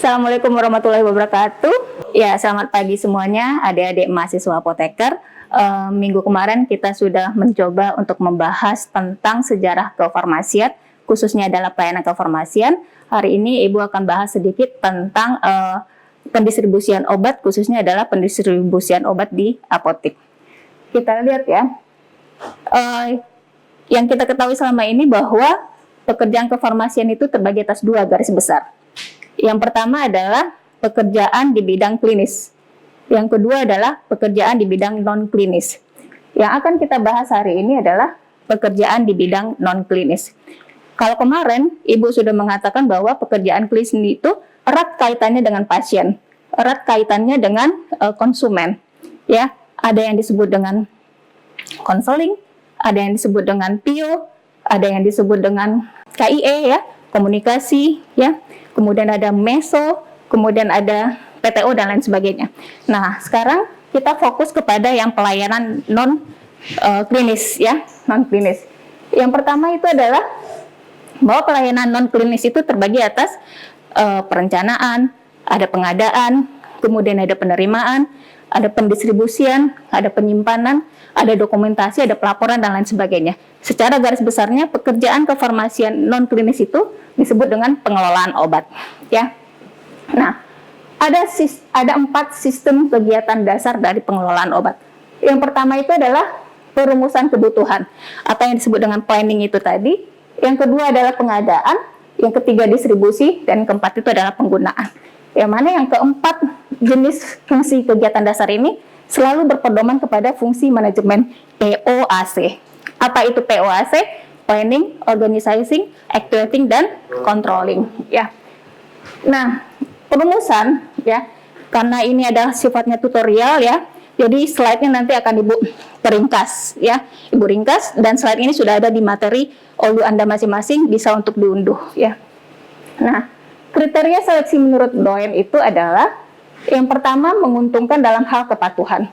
Assalamualaikum warahmatullahi wabarakatuh. Ya, selamat pagi semuanya, adik-adik mahasiswa apoteker. Minggu kemarin kita sudah mencoba untuk membahas tentang sejarah kefarmasian, khususnya adalah pelayanan kefarmasian. Hari ini Ibu akan bahas sedikit tentang pendistribusian obat, khususnya adalah pendistribusian obat di apotek. Kita lihat ya, yang kita ketahui selama ini bahwa pekerjaan kefarmasian itu terbagi atas dua garis besar. Yang pertama adalah pekerjaan di bidang klinis. Yang kedua adalah pekerjaan di bidang non-klinis. Yang akan kita bahas hari ini adalah pekerjaan di bidang non-klinis. Kalau kemarin Ibu sudah mengatakan bahwa pekerjaan klinis itu erat kaitannya dengan pasien, erat kaitannya dengan konsumen. Ya, ada yang disebut dengan konseling, ada yang disebut dengan PIO, ada yang disebut dengan KIE ya, komunikasi ya. Kemudian ada meso, kemudian ada PTO dan lain sebagainya. Nah, sekarang kita fokus kepada yang pelayanan non klinis ya, non klinis. Yang pertama itu adalah bahwa pelayanan non klinis itu terbagi atas perencanaan, ada pengadaan, kemudian ada penerimaan, ada pendistribusian, ada penyimpanan, ada dokumentasi, ada pelaporan dan lain sebagainya. Secara garis besarnya pekerjaan kefarmasian non klinis itu disebut dengan pengelolaan obat, ya. Nah, ada 4 sistem kegiatan dasar dari pengelolaan obat. Yang pertama itu adalah perumusan kebutuhan atau yang disebut dengan planning itu tadi. Yang kedua adalah pengadaan, yang ketiga distribusi, dan keempat itu adalah penggunaan. Yang mana yang keempat jenis fungsi kegiatan dasar ini selalu berpedoman kepada fungsi manajemen POAC. Apa itu POAC? Planning, organizing, actuating, dan controlling. Ya. Nah, perumusan ya, karena ini adalah sifatnya tutorial ya, jadi slide-nya nanti akan Ibu ringkas ya, Ibu ringkas, dan slide ini sudah ada di materi OLU Anda masing-masing, bisa untuk diunduh ya. Nah, kriteria seleksi menurut doyen itu adalah yang pertama menguntungkan dalam hal kepatuhan.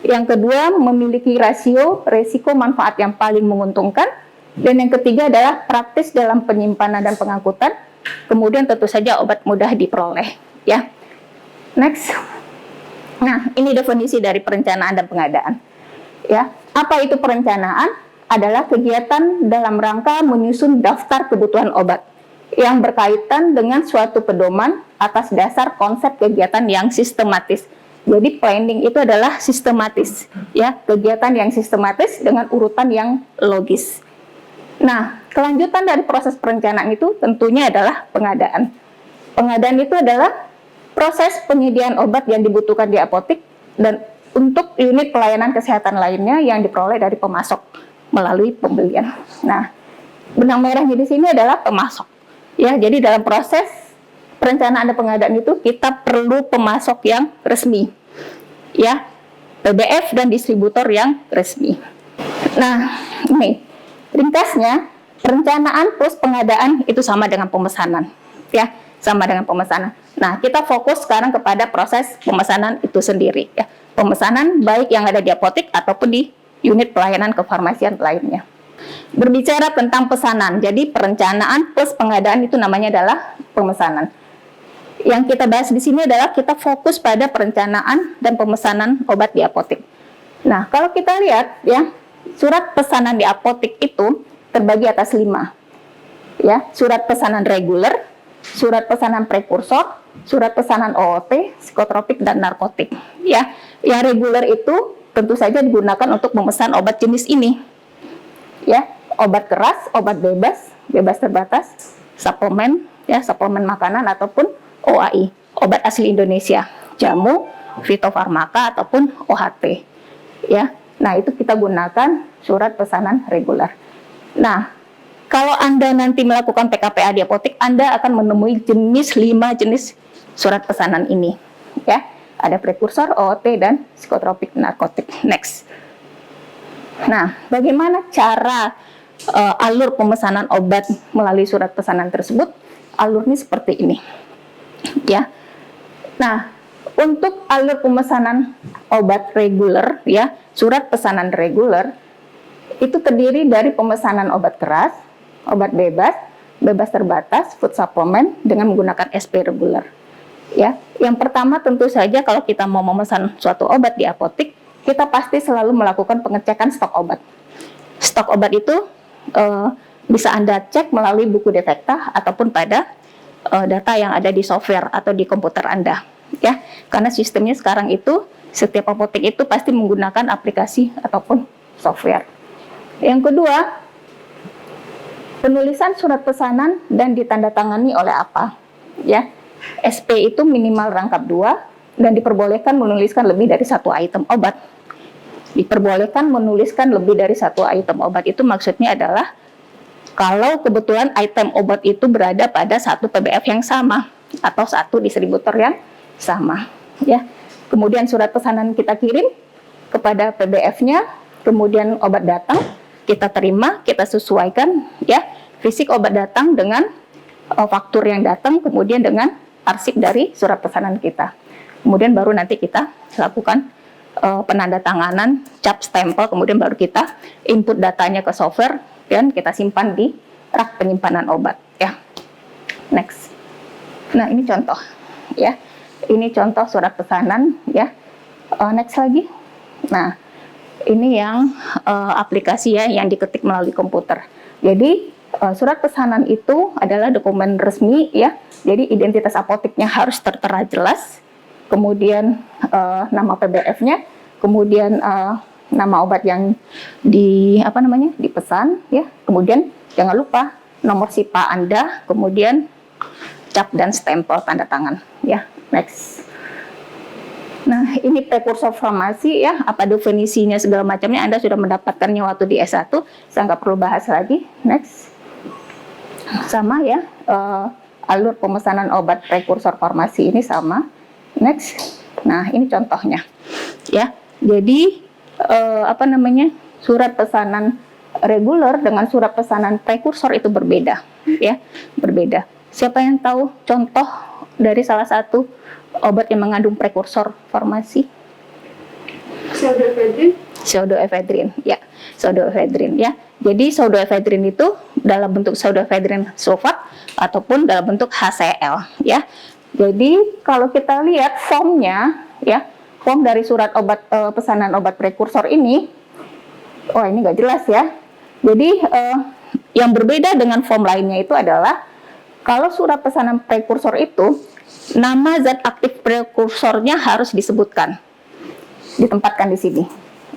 Yang kedua memiliki rasio resiko manfaat yang paling menguntungkan. Dan yang ketiga adalah praktis dalam penyimpanan dan pengangkutan. Kemudian tentu saja obat mudah diperoleh ya. Next. Nah, ini definisi dari perencanaan dan pengadaan. Ya, apa itu perencanaan? Adalah kegiatan dalam rangka menyusun daftar kebutuhan obat yang berkaitan dengan suatu pedoman atas dasar konsep kegiatan yang sistematis. Jadi planning itu adalah sistematis, ya, kegiatan yang sistematis dengan urutan yang logis. Nah, kelanjutan dari proses perencanaan itu tentunya adalah pengadaan. Pengadaan itu adalah proses penyediaan obat yang dibutuhkan di apotek dan untuk unit pelayanan kesehatan lainnya yang diperoleh dari pemasok melalui pembelian. Nah, benang merahnya di sini adalah pemasok. Ya, jadi dalam proses perencanaan dan pengadaan itu kita perlu pemasok yang resmi, ya, PBF dan distributor yang resmi. Nah, ini ringkasnya perencanaan plus pengadaan itu sama dengan pemesanan, ya, sama dengan pemesanan. Nah, kita fokus sekarang kepada proses pemesanan itu sendiri, ya, pemesanan baik yang ada di apotek ataupun di unit pelayanan kefarmasian lainnya. Berbicara tentang pesanan, jadi perencanaan plus pengadaan itu namanya adalah pemesanan. Yang kita bahas di sini adalah kita fokus pada perencanaan dan pemesanan obat di apotek. Nah, kalau kita lihat ya, surat pesanan di apotek itu terbagi atas 5. Ya, surat pesanan reguler, surat pesanan prekursor, surat pesanan OOT, psikotropik dan narkotik. Ya, yang reguler itu tentu saja digunakan untuk memesan obat jenis ini. Ya, obat keras, obat bebas, bebas terbatas, suplemen, ya, suplemen makanan ataupun OAI, obat asli Indonesia, jamu, fitofarmaka ataupun OHT. Ya. Nah, itu kita gunakan surat pesanan reguler. Nah, kalau Anda nanti melakukan PKPA di apotek, Anda akan menemui 5 jenis surat pesanan ini. Ya, ada prekursor, OOT, dan psikotropik narkotik. Next. Nah, bagaimana cara alur pemesanan obat melalui surat pesanan tersebut? Alurnya seperti ini. Ya. Nah, untuk alur pemesanan obat reguler, ya, surat pesanan reguler itu terdiri dari pemesanan obat keras, obat bebas, bebas terbatas, food supplement dengan menggunakan SP reguler. Ya, yang pertama tentu saja kalau kita mau memesan suatu obat di apotek, kita pasti selalu melakukan pengecekan stok obat. Stok obat itu bisa Anda cek melalui buku defekta ataupun pada data yang ada di software atau di komputer Anda. Ya, karena sistemnya sekarang itu setiap apotek itu pasti menggunakan aplikasi ataupun software. Yang kedua, penulisan surat pesanan dan ditandatangani oleh apa? Ya, SP itu minimal rangkap 2 dan diperbolehkan menuliskan lebih dari 1 item obat. Diperbolehkan menuliskan lebih dari 1 item obat itu maksudnya adalah kalau kebetulan item obat itu berada pada satu PBF yang sama atau satu distributor yang sama. Ya, kemudian surat pesanan kita kirim kepada PBF-nya, kemudian obat datang, kita terima, kita sesuaikan, ya, fisik obat datang dengan faktur yang datang, kemudian dengan arsip dari surat pesanan kita. Kemudian baru nanti kita lakukan penandatanganan, cap stempel, kemudian baru kita input datanya ke software dan kita simpan di rak penyimpanan obat. Ya, next. Nah, ini contoh, ya. Ini contoh surat pesanan, ya. Next lagi. Nah, ini yang aplikasi ya yang diketik melalui komputer. Jadi surat pesanan itu adalah dokumen resmi, ya. Jadi identitas apoteknya harus tertera jelas. Kemudian nama PBF-nya, kemudian nama obat yang dipesan, ya. Kemudian jangan lupa nomor SIPA Anda, kemudian cap dan stempel tanda tangan, ya. Next. Nah, ini prekursor farmasi, ya, apa definisinya segala macamnya Anda sudah mendapatkannya waktu di S1, saya nggak perlu bahas lagi. Next. Sama, ya, alur pemesanan obat prekursor farmasi ini sama. Next. Nah, ini contohnya, ya. Jadi surat pesanan reguler dengan surat pesanan prekursor itu berbeda, ya, berbeda. Siapa yang tahu contoh dari salah satu obat yang mengandung prekursor farmasi? Pseudoephedrine, ya, pseudoephedrine, ya. Jadi pseudoephedrine itu dalam bentuk pseudoephedrine sulfat ataupun dalam bentuk HCl, ya. Jadi kalau kita lihat formnya, ya, form dari surat obat pesanan obat prekursor ini, ini nggak jelas, ya. Jadi yang berbeda dengan form lainnya itu adalah kalau surat pesanan prekursor itu nama zat aktif prekursornya harus disebutkan, ditempatkan di sini,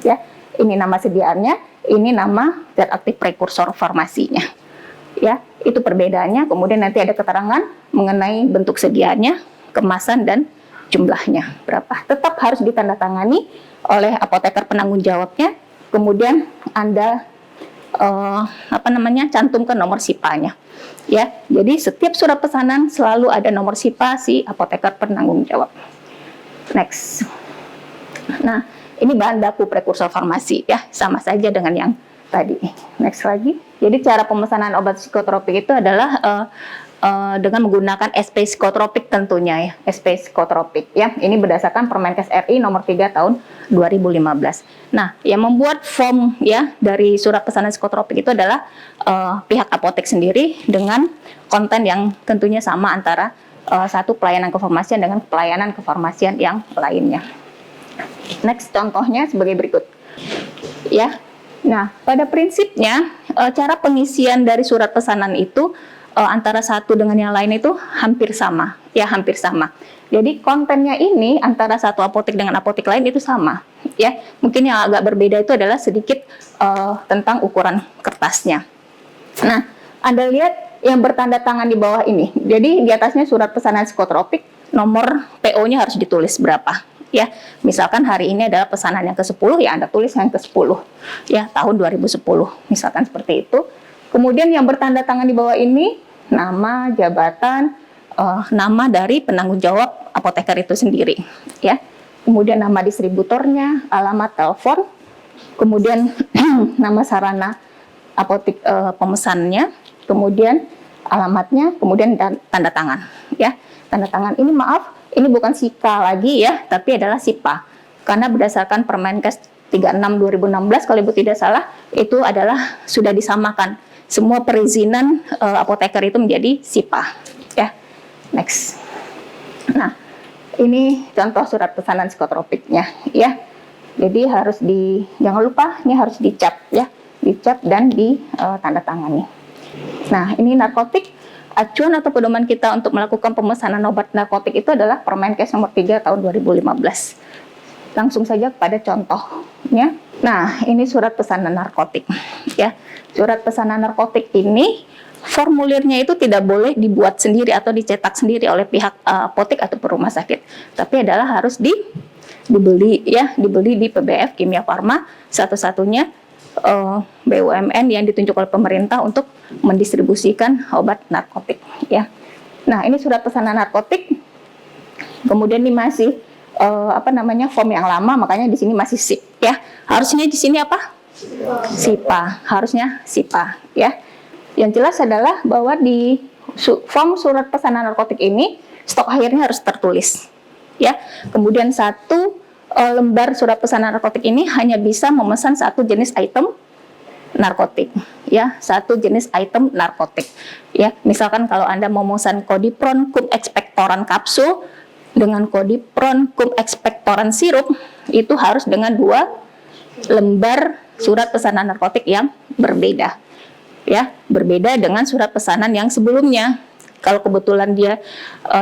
ya. Ini nama sediaannya, ini nama zat aktif prekursor farmasinya, ya. Itu perbedaannya. Kemudian nanti ada keterangan mengenai bentuk sediaannya, kemasan dan jumlahnya berapa. Tetap harus ditandatangani oleh apoteker penanggung jawabnya. Kemudian Anda cantumkan nomor SIPA-nya, ya. Jadi setiap surat pesanan selalu ada nomor SIPA si apoteker penanggung jawab. Next. Nah, ini bahan baku prekursor farmasi, ya, sama saja dengan yang tadi. Next lagi. Jadi cara pemesanan obat psikotropik itu adalah dengan menggunakan SP psikotropik tentunya, ya, SP psikotropik, ya. Ini berdasarkan Permenkes RI nomor 3 tahun 2015. Nah, yang membuat form, ya, dari surat pesanan psikotropik itu adalah pihak apotek sendiri dengan konten yang tentunya sama antara satu pelayanan kefarmasian dengan pelayanan kefarmasian yang lainnya. Next, contohnya sebagai berikut, ya. Nah, pada prinsipnya cara pengisian dari surat pesanan itu antara satu dengan yang lain itu hampir sama, ya, hampir sama. Jadi kontennya ini antara satu apotek dengan apotek lain itu sama, ya. Mungkin yang agak berbeda itu adalah sedikit tentang ukuran kertasnya. Nah, Anda lihat yang bertanda tangan di bawah ini. Jadi di atasnya surat pesanan psikotropik, nomor PO-nya harus ditulis berapa, ya. Misalkan hari ini adalah pesanan yang ke-10, ya Anda tulis yang ke-10, ya, tahun 2010, misalkan seperti itu. Kemudian yang bertanda tangan di bawah ini nama, jabatan, nama dari penanggung jawab apoteker itu sendiri, ya. Kemudian nama distributornya, alamat telepon, kemudian nama sarana apotek pemesannya, kemudian alamatnya, kemudian tanda tangan, ya. Tanda tangan ini, maaf, ini bukan SIKA lagi, ya, tapi adalah SIPA. Karena berdasarkan Permenkes 36 2016 kalau Ibu tidak salah, itu adalah sudah disamakan. Semua perizinan apoteker itu menjadi SIPA, ya. Next. Nah, Ini contoh surat pesanan psikotropiknya ya. Jadi jangan lupa ini harus dicap ya, dicap dan ditandatangani. Nah, ini narkotik. Acuan atau pedoman kita untuk melakukan pemesanan obat narkotik itu adalah Permenkes nomor 3 tahun 2015. Langsung saja pada contohnya. Nah, ini surat pesanan narkotik ya. Surat pesanan narkotik ini formulirnya itu tidak boleh dibuat sendiri atau dicetak sendiri oleh pihak apotek atau rumah sakit, tapi adalah harus dibeli di PBF Kimia Farma, satu-satunya BUMN yang ditunjuk oleh pemerintah untuk mendistribusikan obat narkotik ya. Nah, ini surat pesanan narkotik. Kemudian ini masih form yang lama, makanya di sini masih SIP ya. Harusnya di sini apa? SIPA, harusnya SIPA ya. Yang jelas adalah bahwa di form surat pesanan narkotik ini stok akhirnya harus tertulis ya. Kemudian satu lembar surat pesanan narkotik ini hanya bisa memesan satu jenis item narkotik ya, satu jenis item narkotik ya. Misalkan kalau Anda mau memesan Kodipron cum expectorant kapsul dengan Kodipron cum expectorant sirup, itu harus dengan 2 lembar surat pesanan narkotik yang berbeda ya, berbeda dengan surat pesanan yang sebelumnya. Kalau kebetulan dia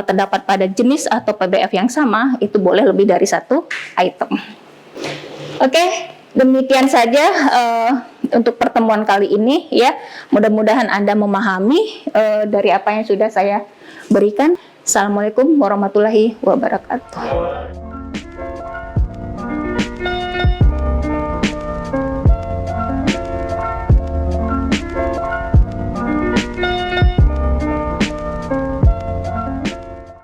terdapat pada jenis atau PBF yang sama, itu boleh lebih dari 1 item. Oke, demikian saja untuk pertemuan kali ini ya. Mudah-mudahan Anda memahami dari apa yang sudah saya berikan. Assalamualaikum warahmatullahi wabarakatuh.